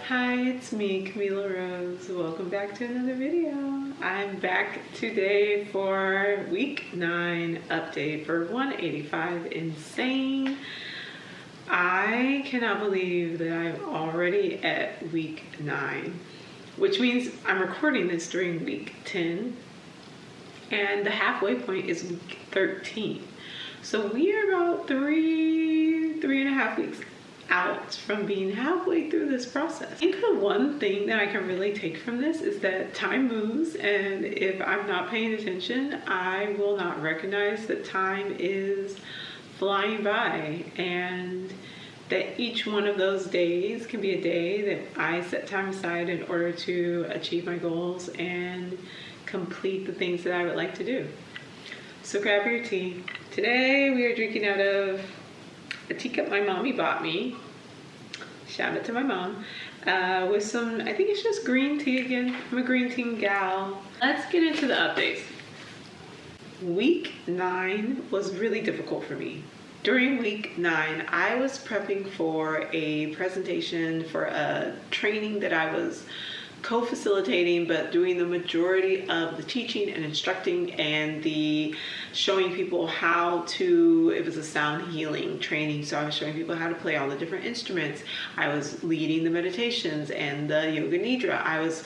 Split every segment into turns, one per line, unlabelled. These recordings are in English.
Hi, it's me, Camila Rose. Welcome back to another video. I'm back today for week 9 update for 185 Insane. I cannot believe that I'm already at week 9, which means I'm recording this during week 10, and the halfway point is week 13. So we are about three and a half weeks out from being halfway through this process. I think the one thing that I can really take from this is that time moves, and if I'm not paying attention, I will not recognize that time is flying by, and that each one of those days can be a day that I set time aside in order to achieve my goals and complete the things that I would like to do. So grab your tea. Today we are drinking out of a teacup my mommy bought me. Shout out to my mom. With some, I think it's just green tea again. I'm a green tea gal. Let's get into the updates. Week 9 was really difficult for me. During week 9, I was prepping for a presentation for a training that I was co-facilitating, but doing the majority of the teaching and instructing and the showing people how to, it was a sound healing training, so I was showing people how to play all the different instruments. I was leading the meditations and the yoga nidra. I was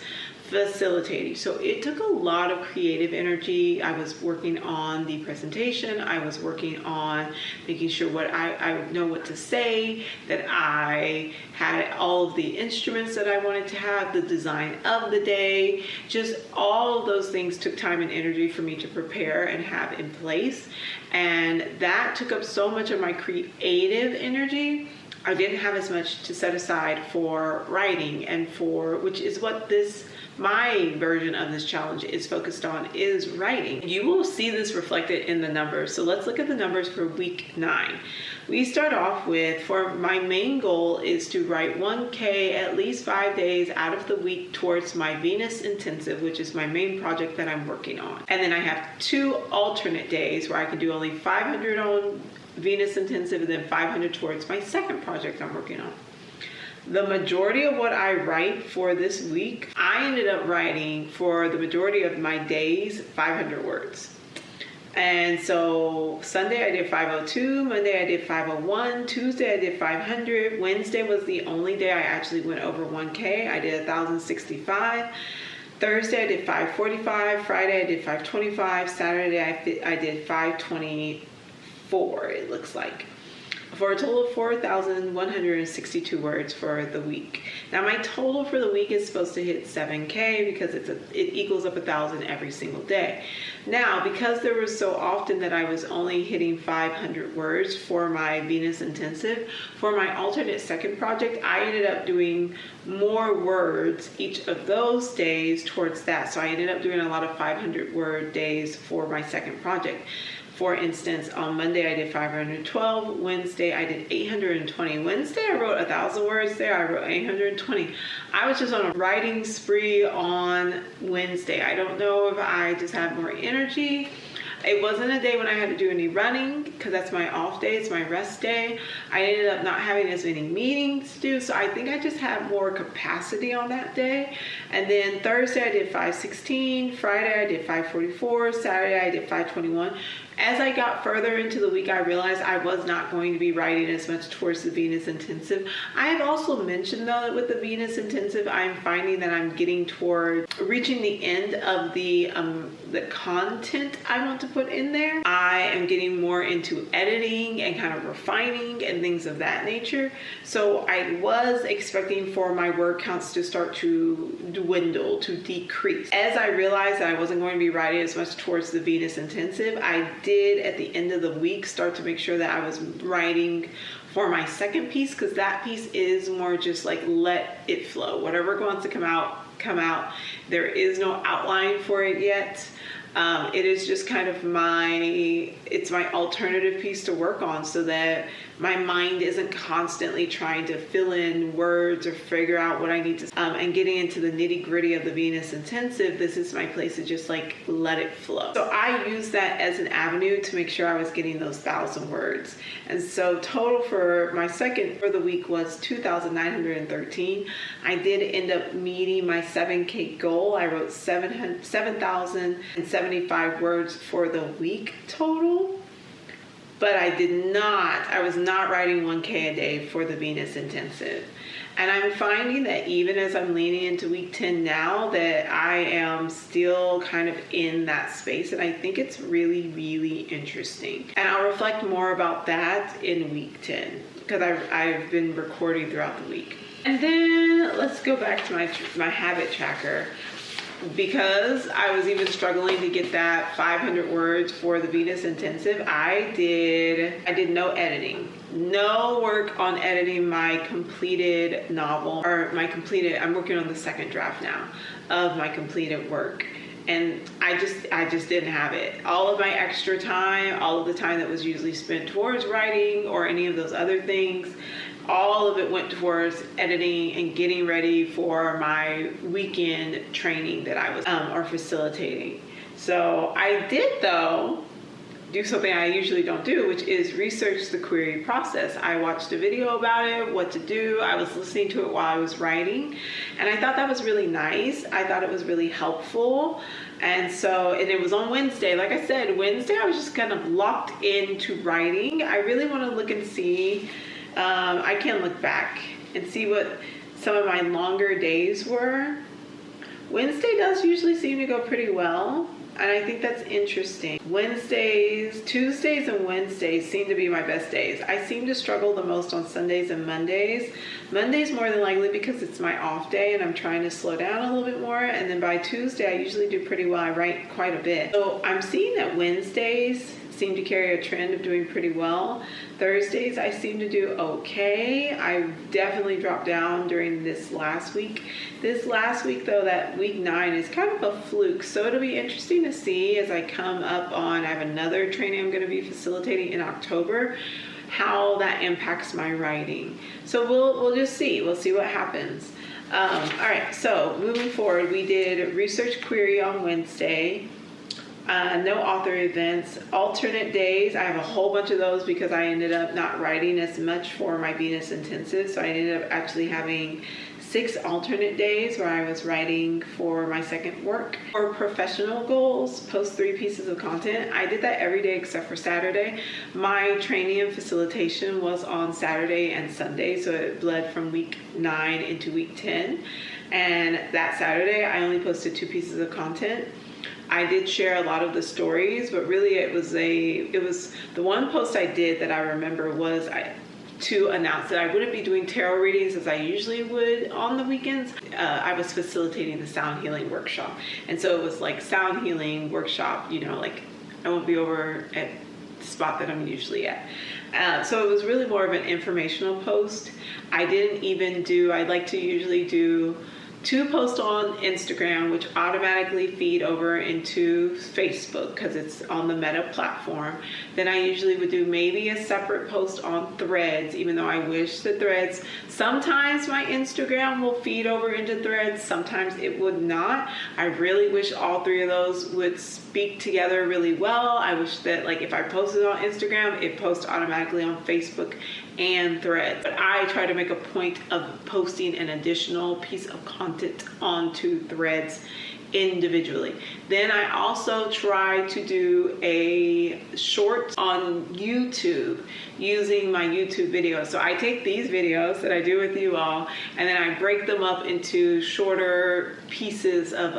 facilitating. So it took a lot of creative energy. I was working on the presentation. I was working on making sure what I know what to say, that I had all of the instruments that I wanted to have, the design of the day. Just all of those things took time and energy for me to prepare and have in place. And that took up so much of my creative energy. I didn't have as much to set aside for writing, and for, which is what my version of this challenge is focused on, is writing. You will see this reflected in the numbers. So let's look at the numbers for week 9. We start off with, for my main goal is to write 1K at least 5 days out of the week towards my Venus intensive, which is my main project that I'm working on. And then I have 2 alternate days where I can do only 500 on Venus intensive and then 500 towards my second project I'm working on. The majority of what I write for this week, I ended up writing for the majority of my days 500 words. And so Sunday I did 502, Monday I did 501, Tuesday I did 500, Wednesday was the only day I actually went over 1K. I did 1,065. Thursday I did 545, Friday I did 525, Saturday I did 524, it looks like, for a total of 4,162 words for the week. Now my total for the week is supposed to hit 7K because it equals up 1,000 every single day. Now, because there was so often that I was only hitting 500 words for my Venus intensive, for my alternate second project, I ended up doing more words each of those days towards that. So I ended up doing a lot of 500 word days for my second project. For instance, on Monday I did 512, Wednesday I did 820. Wednesday I wrote 1,000 words there, I wrote 820. I was just on a writing spree on Wednesday. I don't know if I just had more energy. It wasn't a day when I had to do any running because that's my off day, it's my rest day. I ended up not having as many meetings to do, so I think I just had more capacity on that day. And then Thursday I did 516, Friday I did 544, Saturday I did 521. As I got further into the week, I realized I was not going to be writing as much towards the Venus intensive. I have also mentioned though that with the Venus intensive, I'm finding that I'm getting toward reaching the end of the content I want to put in there. I am getting more into editing and kind of refining and things of that nature. So I was expecting for my word counts to start to dwindle, to decrease. As I realized that I wasn't going to be writing as much towards the Venus intensive, I did at the end of the week start to make sure that I was writing for my second piece, because that piece is more just like let it flow. Whatever wants to come out, come out. There is no outline for it yet. It is just kind of it's my alternative piece to work on, so that my mind isn't constantly trying to fill in words or figure out what I need to, and getting into the nitty gritty of the Venus Intensive. This is my place to just like let it flow. So I use that as an avenue to make sure I was getting those 1,000 words. And so total for my second for the week was 2,913. I did end up meeting my 7K goal. I wrote 7,075 words for the week total. But I was not writing 1K a day for the Venus Intensive. And I'm finding that even as I'm leaning into week 10 now, that I am still kind of in that space. And I think it's really, really interesting. And I'll reflect more about that in week 10, because I've been recording throughout the week. And then let's go back to my habit tracker. Because I was even struggling to get that 500 words for the Venus Intensive, I did no editing. No work on editing my completed novel, I'm working on the second draft now of my completed work. And I just didn't have it. All of my extra time, all of the time that was usually spent towards writing or any of those other things, all of it went towards editing and getting ready for my weekend training that I was or facilitating. So I did, though, do something I usually don't do, which is research the query process. I watched a video about it, what to do. I was listening to it while I was writing, and I thought that was really nice. I thought it was really helpful. And it was on Wednesday. Like I said, Wednesday I was just kind of locked into writing. I really want to look and see, I can look back and see what some of my longer days were. Wednesday does usually seem to go pretty well, and I think that's interesting. Tuesdays and Wednesdays seem to be my best days. I seem to struggle the most on Sundays and Mondays. Mondays more than likely because it's my off day and I'm trying to slow down a little bit more. And then by Tuesday, I usually do pretty well. I write quite a bit. So I'm seeing that Wednesdays seem to carry a trend of doing pretty well. Thursdays, I seem to do okay. I definitely dropped down during this last week. This last week, though, that week 9 is kind of a fluke. So it'll be interesting to see as I come up on, I have another training I'm going to be facilitating in October, how that impacts my writing. So we'll just see. We'll see what happens. All right, so moving forward, we did research query on Wednesday. No author events. Alternate days, I have a whole bunch of those because I ended up not writing as much for my Venus Intensive. So I ended up actually having 6 alternate days where I was writing for my second work. For professional goals, post 3 pieces of content. I did that every day except for Saturday. My training and facilitation was on Saturday and Sunday, so it bled from week 9 into week 10. And that Saturday, I only posted 2 pieces of content. I did share a lot of the stories, but really it was the one post I did that I remember was to announce that I wouldn't be doing tarot readings as I usually would on the weekends. I was facilitating the sound healing workshop. And so it was like sound healing workshop, like I won't be over at the spot that I'm usually at. So it was really more of an informational post. I like to usually do 2 posts on Instagram, which automatically feed over into Facebook because it's on the Meta platform. Then I usually would do maybe a separate post on Threads, even though I wish the Threads, sometimes my Instagram will feed over into Threads, sometimes it would not. I really wish all 3 of those would speak together really well. I wish that if I posted on Instagram, it posts automatically on Facebook and Threads. But I try to make a point of posting an additional piece of content onto Threads individually. Then I also try to do a short on YouTube using my YouTube videos. So I take these videos that I do with you all, and then I break them up into shorter pieces of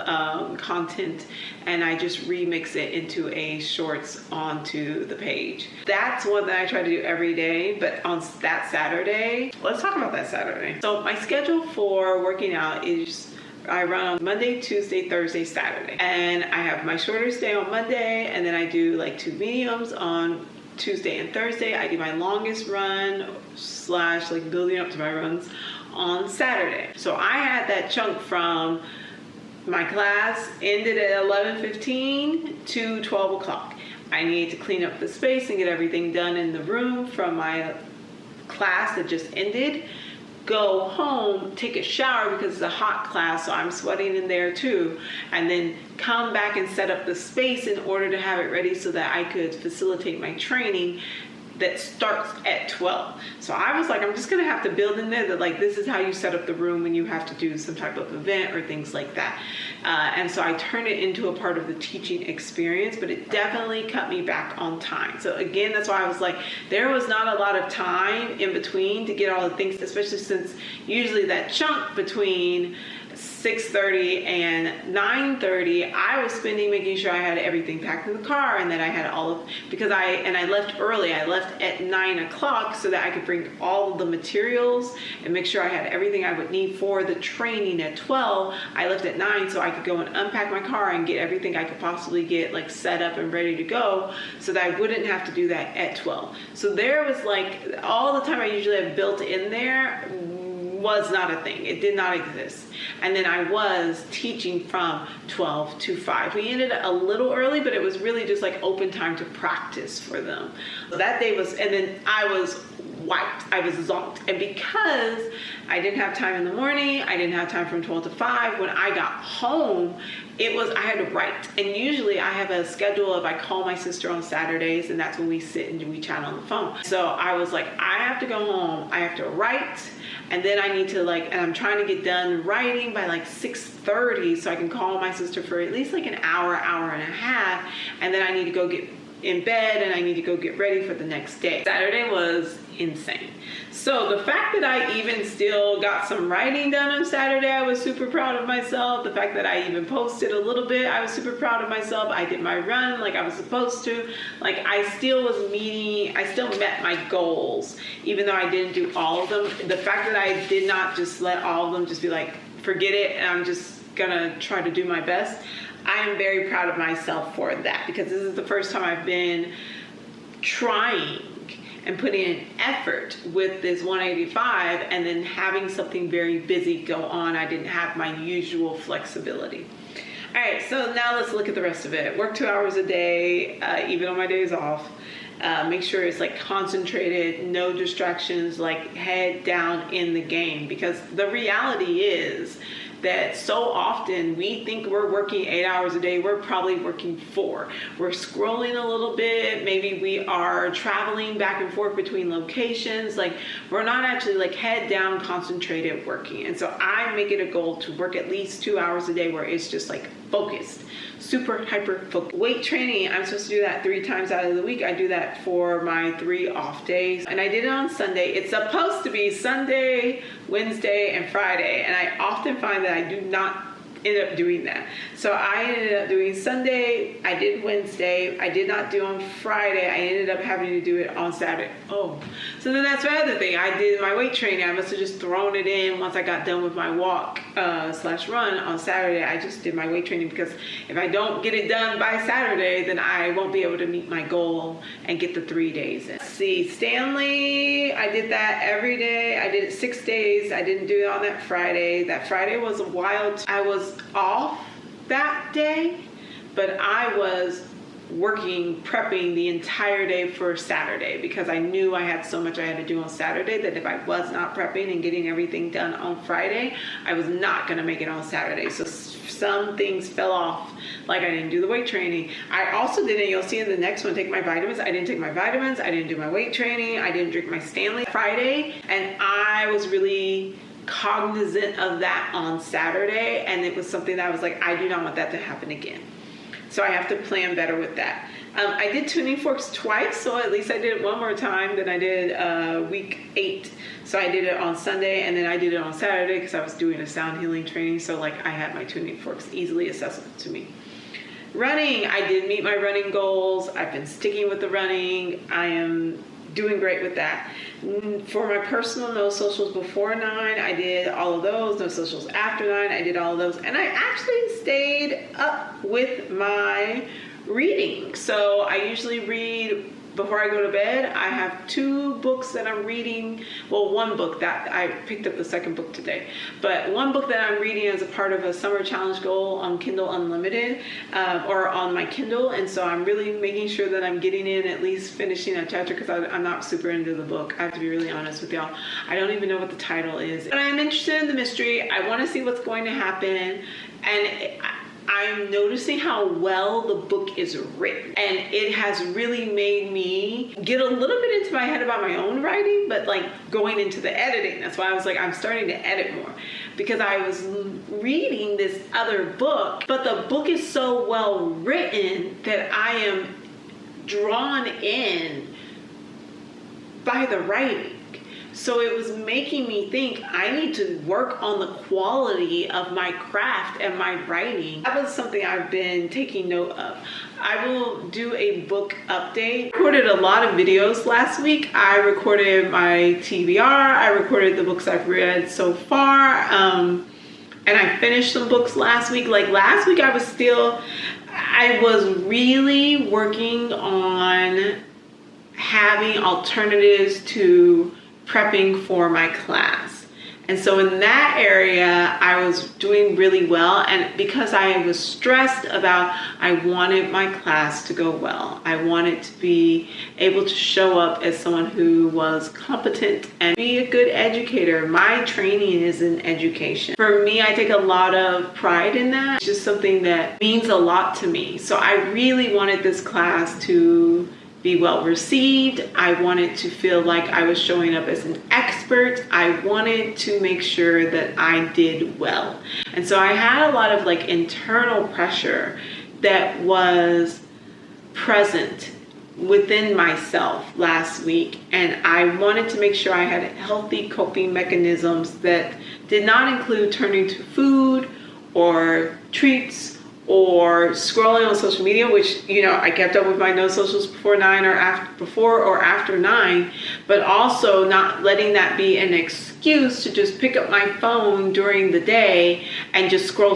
content, and I just remix it into a shorts onto the page. That's one that I try to do every day, but on that Saturday, let's talk about that Saturday. So my schedule for working out is I run on Monday, Tuesday, Thursday, Saturday. And I have my shortest day on Monday, and then I do 2 mediums on Tuesday and Thursday. I do my longest run / building up to my runs on Saturday. So I had that chunk from My class ended at 11:15 to 12 o'clock. I needed to clean up the space and get everything done in the room from my class that just ended. Go home, take a shower because it's a hot class, so I'm sweating in there too, and then come back and set up the space in order to have it ready so that I could facilitate my training that starts at 12. So I was like, I'm just gonna have to build in there that like this is how you set up the room when you have to do some type of event or things like that. And so I turned it into a part of the teaching experience, but it definitely cut me back on time. So again, that's why I was like, there was not a lot of time in between to get all the things, especially since usually that chunk between 6:30 and 9:30 I was spending making sure I had everything packed in the car, and that I had all of, because I left early. I left at 9 o'clock so that I could bring all of the materials and make sure I had everything I would need for the training at 12. I left at 9 so I could go and unpack my car and get everything I could possibly get like set up and ready to go so that I wouldn't have to do that at 12. So there was like all the time I usually have built in there was not a thing. It did not exist. And then I was teaching from 12 to 5. We ended a little early, but it was really just like open time to practice for them. So that day was, and then I was wiped. I was zonked. And because I didn't have time in the morning, I didn't have time from 12 to 5, when I got home, I had to write. And usually I have a schedule of, I call my sister on Saturdays, and that's when we sit and we chat on the phone. So I was like, I have to go home, I have to write, and then I need to and I'm trying to get done writing by like 6:30 so I can call my sister for at least like an hour, hour and a half, and then I need to go get in bed and I need to go get ready for the next day. Saturday was insane. So the fact that I even still got some writing done on Saturday, I was super proud of myself. The fact that I even posted a little bit, I was super proud of myself. I did my run like I was supposed to. Like I still met my goals, even though I didn't do all of them. The fact that I did not just let all of them just be like, forget it, and I'm just gonna try to do my best. I am very proud of myself for that, because this is the first time I've been trying and putting in effort with this 185 and then having something very busy go on. I didn't have my usual flexibility. All right, so now let's look at the rest of it. Work 2 hours a day, even on my days off. Make sure it's like concentrated, no distractions, like head down in the game, because the reality is that so often we think we're working 8 hours a day. We're probably working 4. We're scrolling a little bit. Maybe we are traveling back and forth between locations. Like we're not actually like head down concentrated working. And so I make it a goal to work at least 2 hours a day where it's just like focused, super hyper focused. Weight training, I'm supposed to do that 3 times out of the week. I do that for my 3 off days. And I did it on Sunday. It's supposed to be Sunday, Wednesday, and Friday. And I often find that I do not end up doing that. So I ended up doing Sunday, I did Wednesday, I did not do on Friday, I ended up having to do it on Saturday. Oh, so then that's my other thing. I did my weight training. I must have just thrown it in once I got done with my walk slash run on Saturday. I just did my weight training, because if I don't get it done by Saturday, then I won't be able to meet my goal and get the 3 days in. Let's see, Stanley, I did that every day. I did it 6 days. I didn't do it on that Friday. That Friday was a wild, I was off that day, but I was working, prepping the entire day for Saturday, because I knew I had so much I had to do on Saturday that if I was not prepping and getting everything done on Friday, I was not going to make it on Saturday. So some things fell off, like I didn't do the weight training. I also didn't, you'll see in the next one, take my vitamins. I didn't take my vitamins. I didn't do my weight training. I didn't drink my Stanley Friday, and I was really cognizant of that on Saturday, and it was something that I was like, I do not want that to happen again. So I have to plan better with that. I did tuning forks twice, so at least I did it one more time than I did week 8. So I did it on Sunday, and then I did it on Saturday because I was doing a sound healing training, so like I had my tuning forks easily accessible to me. Running, I did meet my running goals. I've been sticking with the running. I am doing great with that. For my personal no socials before 9, I did all of those. No socials after 9, I did all of those. And I actually stayed up with my reading. So I usually read before I go to bed, I have 2 books that I'm reading. Well, 1 book that I picked up the 2nd book today, but 1 book that I'm reading as a part of a summer challenge goal on Kindle Unlimited, or on my Kindle. And so I'm really making sure that I'm getting in at least finishing a chapter, because I'm not super into the book. I have to be really honest with y'all. I don't even know what the title is. But I'm interested in the mystery. I want to see what's going to happen. And I'm noticing how well the book is written, and it has really made me get a little bit into my head about my own writing, but like going into the editing. That's why I was like, I'm starting to edit more, because I was reading this other book, but the book is so well written that I am drawn in by the writing. So it was making me think I need to work on the quality of my craft and my writing. That was something I've been taking note of. I will do a book update. I recorded a lot of videos last week. I recorded my TBR. I recorded the books I've read so far. And I finished some books last week. Like last week I was really working on having alternatives to prepping for my class. And so in that area, I was doing really well. And because I was stressed about, I wanted my class to go well. I wanted to be able to show up as someone who was competent and be a good educator. My training is in education. For me, I take a lot of pride in that. It's just something that means a lot to me. So I really wanted this class to be well received. I wanted to feel like I was showing up as an expert. I wanted to make sure that I did well. And so I had a lot of like internal pressure that was present within myself last week. And I wanted to make sure I had healthy coping mechanisms that did not include turning to food or treats or scrolling on social media, which, you know, I kept up with my no socials before 9 or after 9, but also not letting that be an excuse to just pick up my phone during the day and just scroll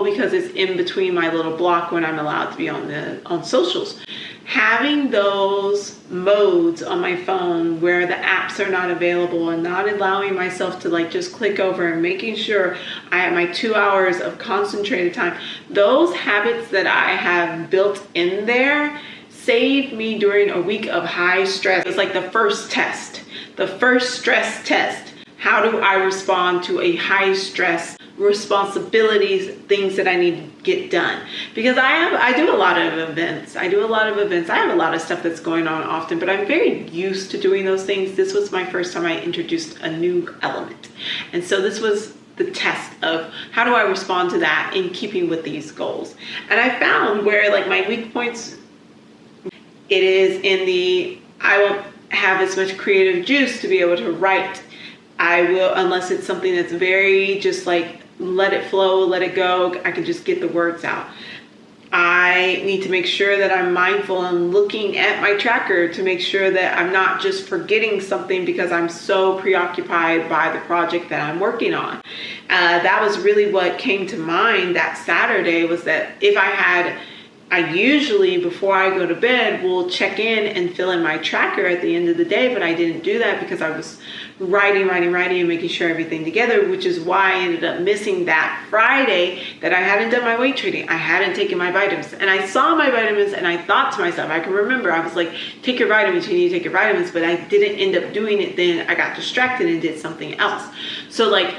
because it's in between my little block when I'm allowed to be on socials. Having those modes on my phone where the apps are not available and not allowing myself to like just click over and making sure I have my 2 hours of concentrated time, those habits that I have built in there saved me during a week of high stress. It's like the first test, the first stress test. How do I respond to a high stress responsibilities, things that I need to get done? Because I do a lot of events. I have a lot of stuff that's going on often, but I'm very used to doing those things. This was my first time I introduced a new element. And so this was the test of how do I respond to that in keeping with these goals. And I found where like my weak points, it is in I won't have as much creative juice to be able to write. I will, unless it's something that's very just like, let it flow, let it go. I can just get the words out. I need to make sure that I'm mindful and looking at my tracker to make sure that I'm not just forgetting something because I'm so preoccupied by the project that I'm working on. That was really what came to mind that Saturday, was that if I usually, before I go to bed, will check in and fill in my tracker at the end of the day, but I didn't do that because I was writing and making sure everything together, which is why I ended up missing that Friday that I hadn't done my weight training. I hadn't taken my vitamins, and I saw my vitamins and I thought to myself, I can remember, I was like, take your vitamins, you need to take your vitamins, but I didn't end up doing it then. I got distracted and did something else. So like,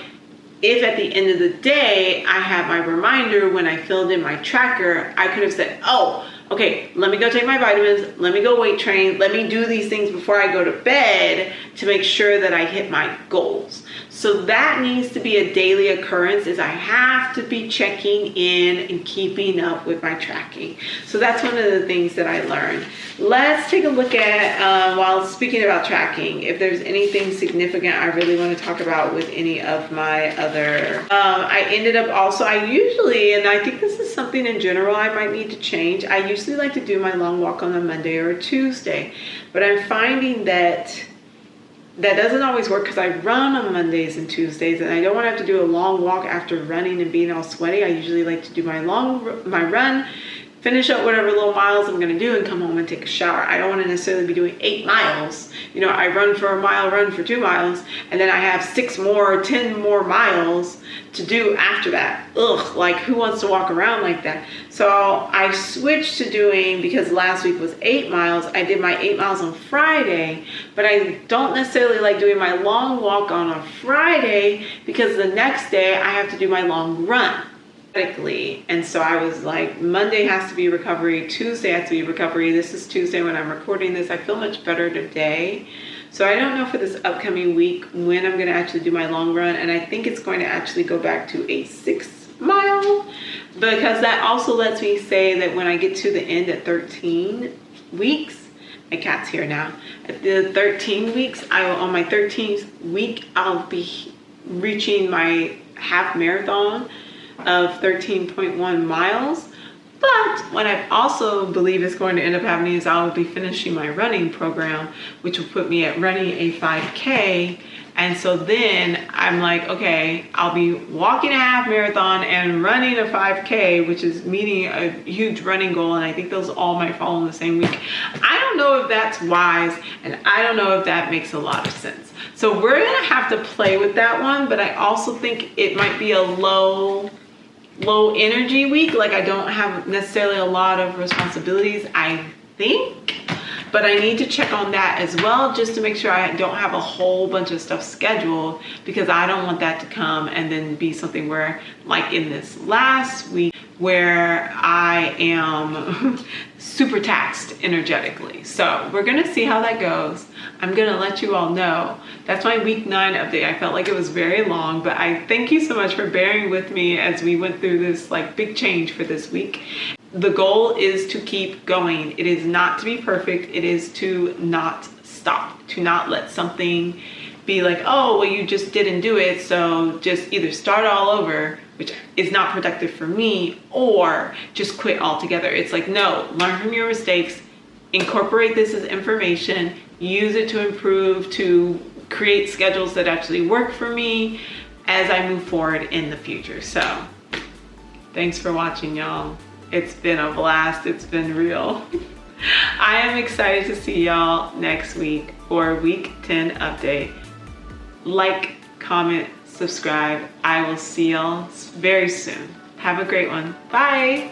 if at the end of the day, I had my reminder when I filled in my tracker, I could have said, oh, okay, let me go take my vitamins, let me go weight train, let me do these things before I go to bed to make sure that I hit my goals. So that needs to be a daily occurrence, is I have to be checking in and keeping up with my tracking. So that's one of the things that I learned. Let's take a look at, while speaking about tracking, if there's anything significant I really want to talk about with any of my other, I ended up also, I usually, and I think this is something in general I might need to change, I usually like to do my long walk on a Monday or a Tuesday, but I'm finding that doesn't always work because I run on Mondays and Tuesdays, and I don't want to have to do a long walk after running and being all sweaty. I usually like to do my run, finish up whatever little miles I'm gonna do and come home and take a shower. I don't wanna necessarily be doing 8 miles. You know, I run for a mile, run for 2 miles, and then I have 6 more, 10 more miles to do after that. Ugh, like who wants to walk around like that? So I switched to doing, because last week was 8 miles, I did my 8 miles on Friday, but I don't necessarily like doing my long walk on a Friday because the next day I have to do my long run. And so I was like, Monday has to be recovery, Tuesday has to be recovery. This is Tuesday when I'm recording this. I feel much better today. So I don't know for this upcoming week when I'm gonna actually do my long run, and I think it's going to actually go back to a 6 mile, because that also lets me say that when I get to the end at 13 weeks, my cat's here now, at the 13 weeks, on my 13th week, I'll be reaching my half marathon of 13.1 miles. But what I also believe is going to end up happening is I'll be finishing my running program, which will put me at running a 5K. And so then I'm like, okay, I'll be walking a half marathon and running a 5K, which is meeting a huge running goal. And I think those all might fall in the same week. I don't know if that's wise, and I don't know if that makes a lot of sense. So we're gonna have to play with that one, but I also think it might be a low energy week. Like I don't have necessarily a lot of responsibilities, I think, but I need to check on that as well, just to make sure I don't have a whole bunch of stuff scheduled, because I don't want that to come and then be something where, like in this last week, where I am super taxed energetically. So we're gonna see how that goes. I'm gonna let you all know. That's my week 9 update. I felt like it was very long, but I thank you so much for bearing with me as we went through this like big change for this week. The goal is to keep going. It is not to be perfect. It is to not stop, to not let something be like, oh, well, you just didn't do it, so just either start all over, which is not productive for me, or just quit altogether. It's like, no, learn from your mistakes, incorporate this as information, use it to improve, to create schedules that actually work for me as I move forward in the future. So thanks for watching, y'all. It's been a blast. It's been real. I am excited to see y'all next week for week 10 update. Like, comment, subscribe. I will see y'all very soon. Have a great one. Bye.